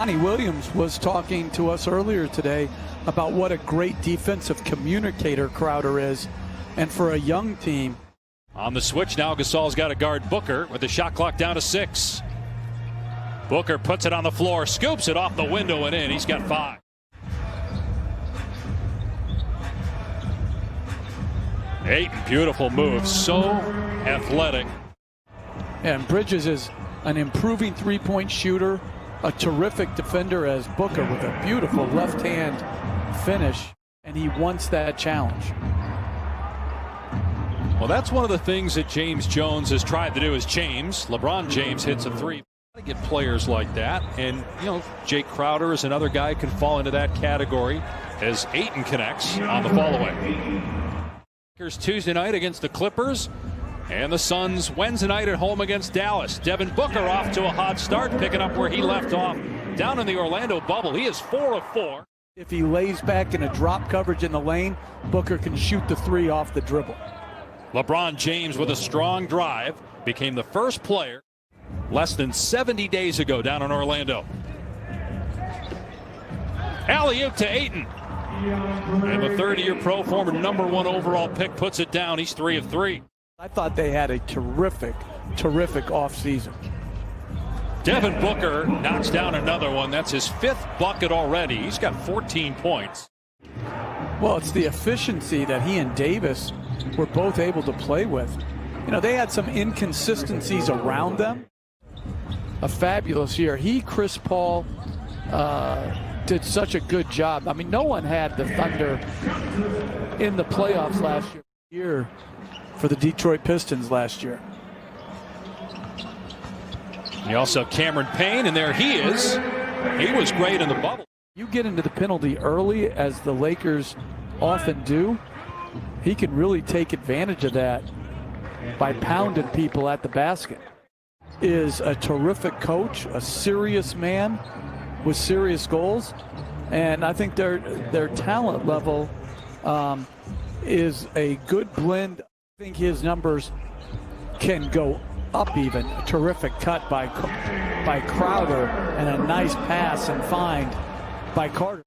Monty Williams was talking to us earlier today about what a great defensive communicator Crowder is, and for a young team. On the switch now, Gasol's got to guard Booker with the shot clock down to 6. Booker puts it on the floor, scoops it off the window and in. He's got 5. Ayton, beautiful move, so athletic. And Bridges is an improving three-point shooter, a terrific defender as Booker with a beautiful left-hand finish, and he wants that challenge. Well, that's one of the things that James Jones has tried to do. Is LeBron James hits a 3. To get players like that, and Jake Crowder is another guy who can fall into that category as Ayton connects on the fall-away. Tuesday night against the Clippers, and the Suns Wednesday night at home against Dallas. Devin Booker off to a hot start, picking up where he left off down in the Orlando bubble. He is 4 of 4. If he lays back in a drop coverage in the lane, Booker can shoot the 3 off the dribble. LeBron James with a strong drive became the first player less than 70 days ago down in Orlando. Alley-oop to Ayton. And the 30-year pro, former #1 overall pick, puts it down. He's 3 of 3. I thought they had a terrific offseason. Devin Booker knocks down another one. That's his 5th bucket already. He's got 14 points. Well, it's the efficiency that he and Davis were both able to play with. They had some inconsistencies around them. A fabulous year. Chris Paul, did such a good job. I mean, no one had the Thunder in the playoffs last year for the Detroit Pistons last year. You also have Cameron Payne, and there he is. He was great in the bubble. You get into the penalty early, as the Lakers often do, he can really take advantage of that by pounding people at the basket. Is a terrific coach, a serious man with serious goals, and I think their talent level is a good blend. I think his numbers can go up even. A terrific cut by Crowder, and a nice pass and find by Carter.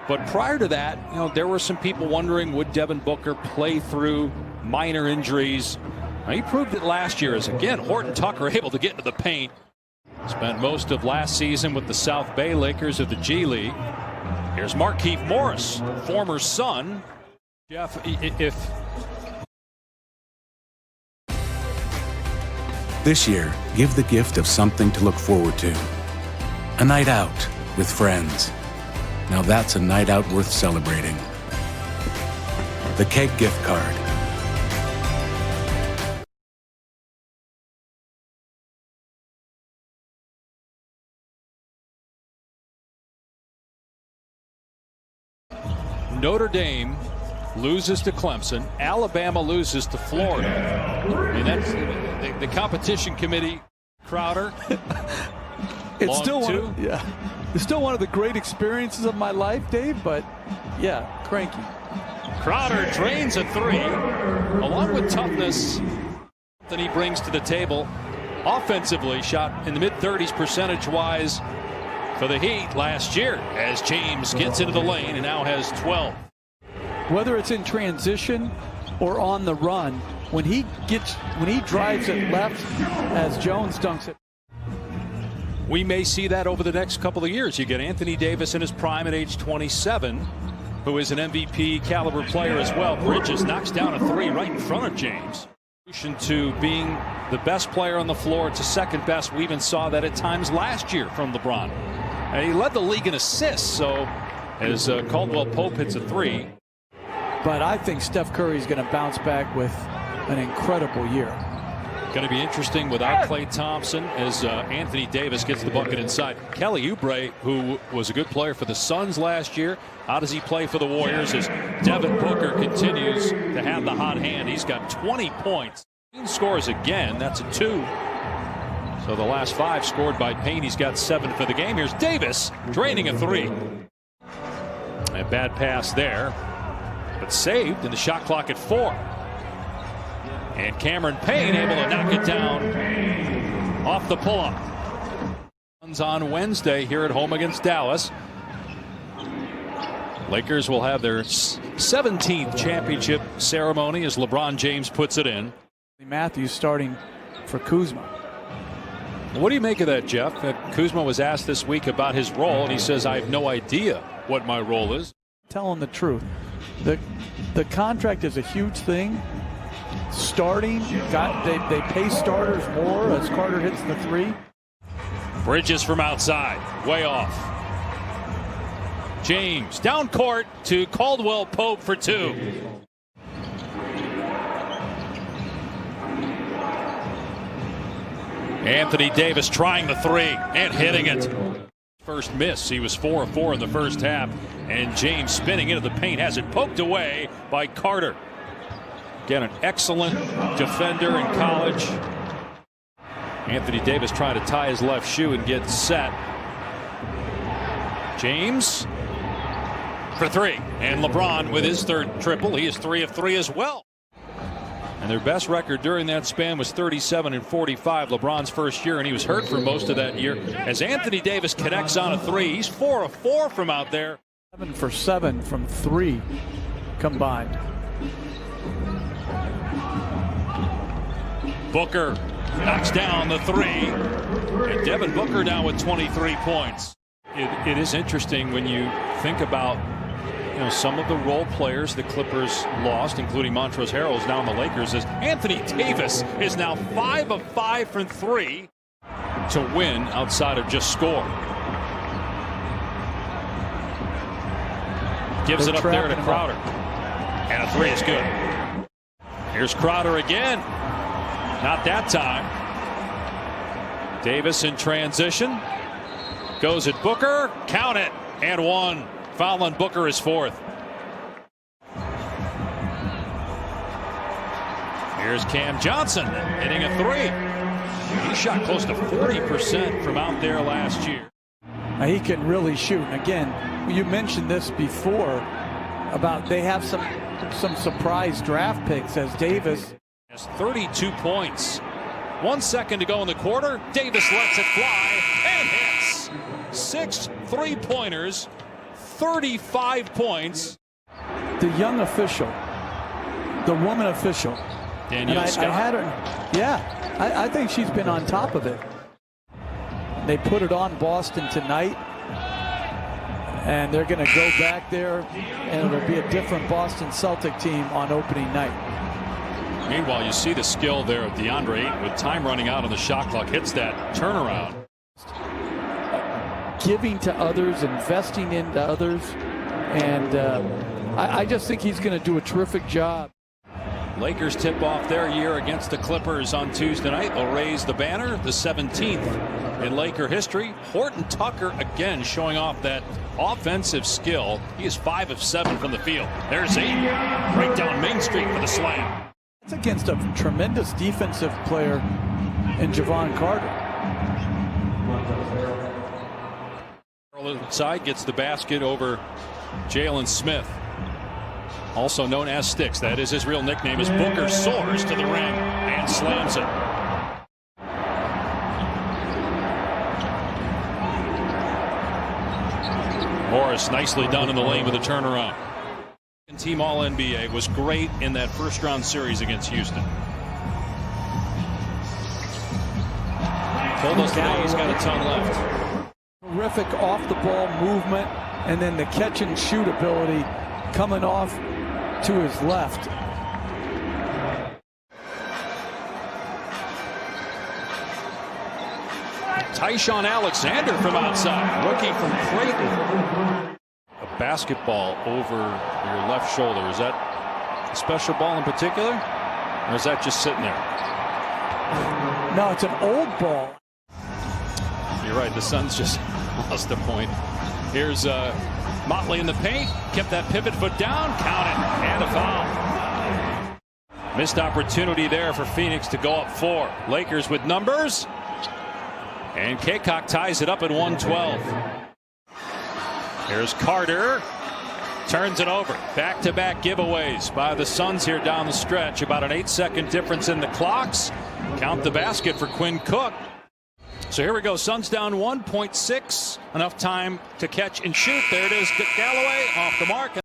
But prior to that, there were some people wondering, would Devin Booker play through minor injuries? Now, he proved it last year as, again, Horton Tucker able to get into the paint. Spent most of last season with the South Bay Lakers of the G League. Here's Markieff Morris, former Sun. Jeff, This year, give the gift of something to look forward to. A night out with friends. Now that's a night out worth celebrating. The Keg gift card. Notre Dame loses to Clemson. Alabama loses to Florida. And that's the competition committee. Crowder. It's still one of the great experiences of my life, Dave, but yeah, cranky. Crowder drains a 3, along with toughness that he brings to the table. Offensively, shot in the mid-30s percentage-wise for the Heat last year, as James gets into the lane and now has 12. Whether it's in transition or on the run, when he drives it left, as Jones dunks it. We may see that over the next couple of years. You get Anthony Davis in his prime at age 27, who is an MVP caliber player as well. Bridges knocks down a 3 right in front of James. To being the best player on the floor to second best. We even saw that at times last year from LeBron. And he led the league in assists, so as Caldwell Pope hits a 3. But I think Steph Curry is going to bounce back with an incredible year. Going to be interesting without Klay Thompson as Anthony Davis gets the bucket inside. Kelly Oubre, who was a good player for the Suns last year. How does he play for the Warriors as Devin Booker continues to have the hot hand? He's got 20 points. He scores again. That's a 2. So the last 5 scored by Payne. He's got 7 for the game. Here's Davis draining a 3. A bad pass there, but saved, and the shot clock at 4. And Cameron Payne able to knock it down off the pull-up. On Wednesday here at home against Dallas. Lakers will have their 17th championship ceremony as LeBron James puts it in. Matthews starting for Kuzma. What do you make of that, Jeff? Kuzma was asked this week about his role, and he says, I have no idea what my role is. Tell him the truth. The contract is a huge thing. Starting, they pay starters more as Carter hits the three. Bridges from outside, way off. James down court to Caldwell Pope for two. Anthony Davis trying the three and hitting it. First miss. He was 4 of 4 in the first half. And James spinning into the paint has it poked away by Carter. Again, an excellent defender in college. Anthony Davis trying to tie his left shoe and get set. James for three. And LeBron with his third triple. He is 3 of 3 as well. And their best record during that span was 37 and 45, LeBron's first year, and he was hurt for most of that year. As Anthony Davis connects on a three, he's 4 of 4 from out there. 7 for 7 from 3 combined. Booker knocks down the three. And Devin Booker now with 23 points. It is interesting when you think about some of the role players the Clippers lost, including Montrezl Harrell, is now in the Lakers, as Anthony Davis is now 5 of 5 from 3 to win outside of just score. Gives it up there to Crowder. And a three is good. Here's Crowder again. Not that time. Davis in transition. Goes at Booker. Count it. And one. Foul on Booker is 4th. Here's Cam Johnson hitting a three. He shot close to 40% from out there last year. Now he can really shoot. And again, you mentioned this before about they have some surprise draft picks as Davis has 32 points. 1 second to go in the quarter. Davis lets it fly and hits 6 3-pointers. 35 points. The young official, the woman official, Danielle Scott. I had her. Yeah, I think she's been on top of it. They put it on Boston tonight, and they're going to go back there, and it'll be a different Boston Celtic team on opening night. Meanwhile, you see the skill there of DeAndre Ayton with time running out on the shot clock. Hits that turnaround. Giving to others, investing into others, and I just think he's going to do a terrific job. Lakers tip off their year against the Clippers on Tuesday night. They'll raise the banner, the 17th in Laker history. Horton Tucker again showing off that offensive skill. He is 5 of 7 from the field. There's 8 right down Main Street for the slam. It's against a tremendous defensive player in Javon Carter. Inside gets the basket over Jalen Smith, also known as Sticks. That is his real nickname. As Booker soars to the rim and slams it. Morris nicely done in the lane with a turnaround. Team All-NBA was great in that first round series against Houston. Told us today he's got a ton left. Terrific off-the-ball movement, and then the catch-and-shoot ability coming off to his left. Tyshawn Alexander from outside, rookie from Creighton. A basketball over your left shoulder. Is that a special ball in particular, or is that just sitting there? No, it's an old ball. You're right, the Suns just lost a point. Here's Motley in the paint, kept that pivot foot down, count it, and a foul. Missed opportunity there for Phoenix to go up 4. Lakers with numbers, and Kaycock ties it up at 112. Here's Carter, turns it over. Back-to-back giveaways by the Suns here down the stretch. About an 8-second difference in the clocks. Count the basket for Quinn Cook. So here we go. Suns down 1.6. Enough time to catch and shoot. There it is. Galloway off the mark.